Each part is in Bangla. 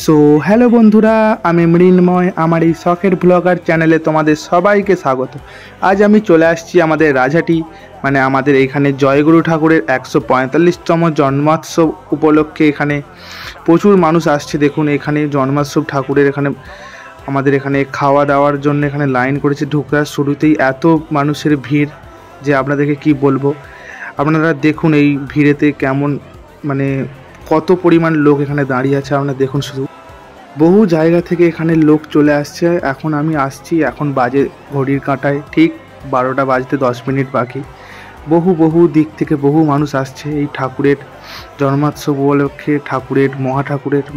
সো হ্যালো বন্ধুরা, আমি মৃন্ময়। আমার এই শখের ব্লগার চ্যানেলে তোমাদের সবাইকে স্বাগত। আজ আমি চলে আসছি আমাদের রাজহাটি, মানে আমাদের এইখানে জয়গুরু ঠাকুরের 145তম জন্মোৎসব উপলক্ষে। এখানে প্রচুর মানুষ আসছে। দেখুন এখানে জন্মোৎসব ঠাকুরের এখানে আমাদের এখানে খাওয়া দাওয়ার জন্য এখানে লাইন করেছে। ঢোকার শুরুতেই এত মানুষের ভিড় যে আপনাদেরকে কি বলবো। আপনারা দেখুন এই ভিড়েতে কেমন মানে কত পরিমাণ লোক এখানে দাঁড়িয়ে আছে। আপনারা দেখুন, শুধু বহু জায়গা থেকে এখানে লোক চলে আসছে। এখন আমি আসছি, এখন বাজে ঘড়ির কাঁটায় ঠিক 12টা বাজতে 10 মিনিট বাকি। বহু দিক থেকে বহু মানুষ আসছে এই ঠাকুরের জন্মোৎসব উপলক্ষে, ঠাকুরের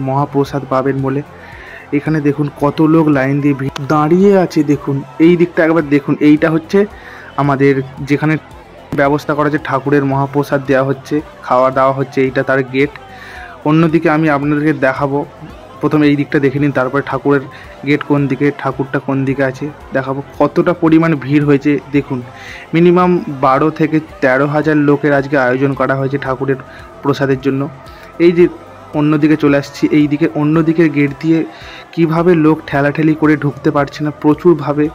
মহাপ্রসাদ পাবেন বলে। এখানে দেখুন কত লোক লাইন দিয়ে দাঁড়িয়ে আছে। দেখুন এই দিকটা একবার দেখুন, এইটা হচ্ছে আমাদের যেখানে ব্যবস্থা করা আছে, ঠাকুরের মহাপ্রসাদ দেওয়া হচ্ছে, খাওয়া দাওয়া হচ্ছে, এইটা তার গেট। অন্যদিকে আমি আপনাদেরকে দেখাবো। প্রথমে এই দিকটা দেখে নিন, তারপরে ঠাকুরের গেট কোন দিকে, ঠাকুরটা কোন দিকে আছে দেখাবো। কতটা পরিমাণ ভিড় হয়েছে দেখুন। মিনিমাম 12 থেকে 13,000 লোকের আজকে আয়োজন করা হয়েছে ঠাকুরের প্রসাদের জন্য। এই যে অন্যদিকে চলে আসছি, এই দিকে অন্যদিকের গেট দিয়ে কিভাবে লোক ঠেলাঠেলি করে ঢুকতে পারছে না, প্রচুরভাবে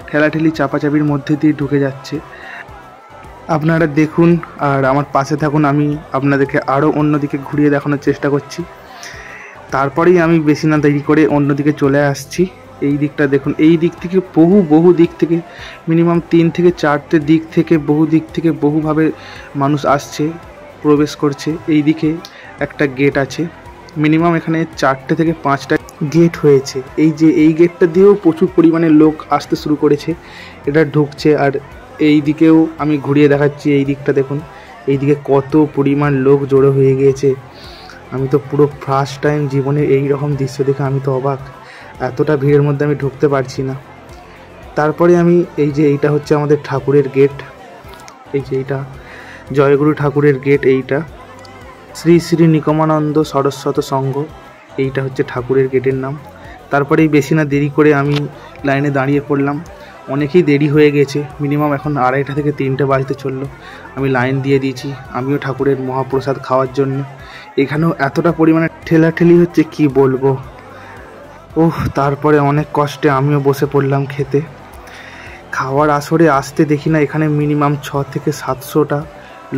ঠেলাঠেলি চাপাচাপির মধ্যে দিয়ে ঢুকে যাচ্ছে। আপনারা দেখুন আর আমার পাশে থাকুন, আমি আপনাদেরকে আরও অন্যদিকে ঘুরিয়ে দেখানোর চেষ্টা করছি। তারপরেই আমি বেশি না দেরি করে অন্যদিকে চলে আসছি। এই দিকটা দেখুন, এই দিক থেকে বহু দিক থেকে মিনিমাম 3 থেকে 4টে দিক থেকে বহুভাবে মানুষ আসছে, প্রবেশ করছে। এই দিকে একটা গেট আছে, মিনিমাম এখানে 4টে থেকে 5টা গেট হয়েছে। এই যে এই গেটটা দিয়েও প্রচুর পরিমাণে লোক আসতে শুরু করেছে, এটা ঢুকছে। আর এই দিকেও আমি ঘুরিয়ে দেখাচ্ছি, এই দিকটা দেখুন, এই দিকে কত পরিমাণ লোক জড়ো হয়ে গিয়েছে। আমি তো পুরো ফার্স্ট টাইম জীবনে এই রকম দৃশ্য দেখে আমি তো অবাক। এতটা ভিড়ের মধ্যে আমি ঢুকতে পারছি না। তারপরে আমি এই যে এইটা হচ্ছে আমাদের ঠাকুরের গেট, এই যে এইটা জয়গুরু ঠাকুরের গেট, এইটা শ্রী শ্রী নিগমানন্দ সরস্বত সংঘ, এইটা হচ্ছে ঠাকুরের গেটের নাম। তারপরেই বেশি না দেরি করে আমি লাইনে দাঁড়িয়ে পড়লাম। অনেকেই দেরি হয়ে গেছে, মিনিমাম এখন 2:30 থেকে 3টে বাজতে চললো। আমি লাইন দিয়ে দিয়েছি আমিও ঠাকুরের মহাপ্রসাদ খাওয়ার জন্য। এখানেও এতটা পরিমাণে ঠেলাঠেলি হচ্ছে কি বলবো। তারপরে অনেক কষ্টে আমিও বসে পড়লাম খেতে। খাওয়ার আসরে আসতে দেখি না এখানে মিনিমাম 6 থেকে 700টা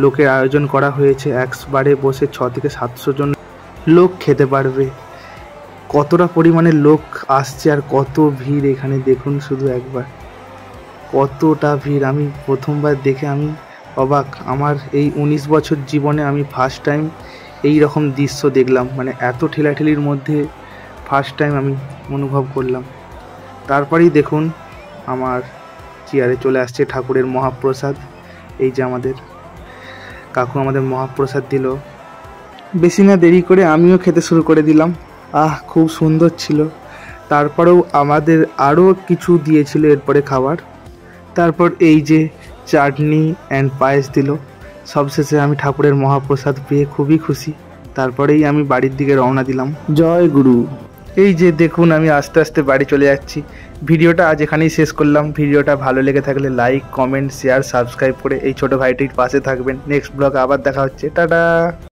লোকের আয়োজন করা হয়েছে। একবারে বসে 6 থেকে 700 জন লোক খেতে পারবে। কতটা পরিমাণে লোক আসছে আর কত ভিড় এখানে দেখুন শুধু একবার, কতটা ভিড়। আমি প্রথমবার দেখে আমি অবাক। আমার এই 19 বছর জীবনে আমি ফার্স্ট টাইম এই রকম দৃশ্য দেখলাম, মানে এত ঠেলাঠেলির মধ্যে ফার্স্ট টাইম আমি অনুভব করলাম। তারপরেই দেখুন আমার চেয়ারে চলে আসছে ঠাকুরের মহাপ্রসাদ। এই যে আমাদের কাকু আমাদের মহাপ্রসাদ দিল। বেশি না দেরি করে আমিও খেতে শুরু করে দিলাম। খুব সুন্দর ছিল। তারপরেও আমাদের আরও কিছু দিয়েছিল এরপরে খাবার। তারপর এই যে চাটনি অ্যান্ড পায়েস দিল। সবশেষে আমি ঠাকুরের মহাপ্রসাদ পেয়ে খুবই খুশি। তারপরেই আমি বাড়ির দিকে রওনা দিলাম। জয় গুরু। এই যে দেখুন আমি আস্তে আস্তে বাড়ি চলে যাচ্ছি। ভিডিওটা আজ এখানেই শেষ করলাম। ভিডিওটা ভালো লেগে থাকলে লাইক, কমেন্ট, শেয়ার, সাবস্ক্রাইব করে এই ছোটো ভাইটির পাশে থাকবেন। নেক্সট ব্লগে আবার দেখা হচ্ছে। টাটা।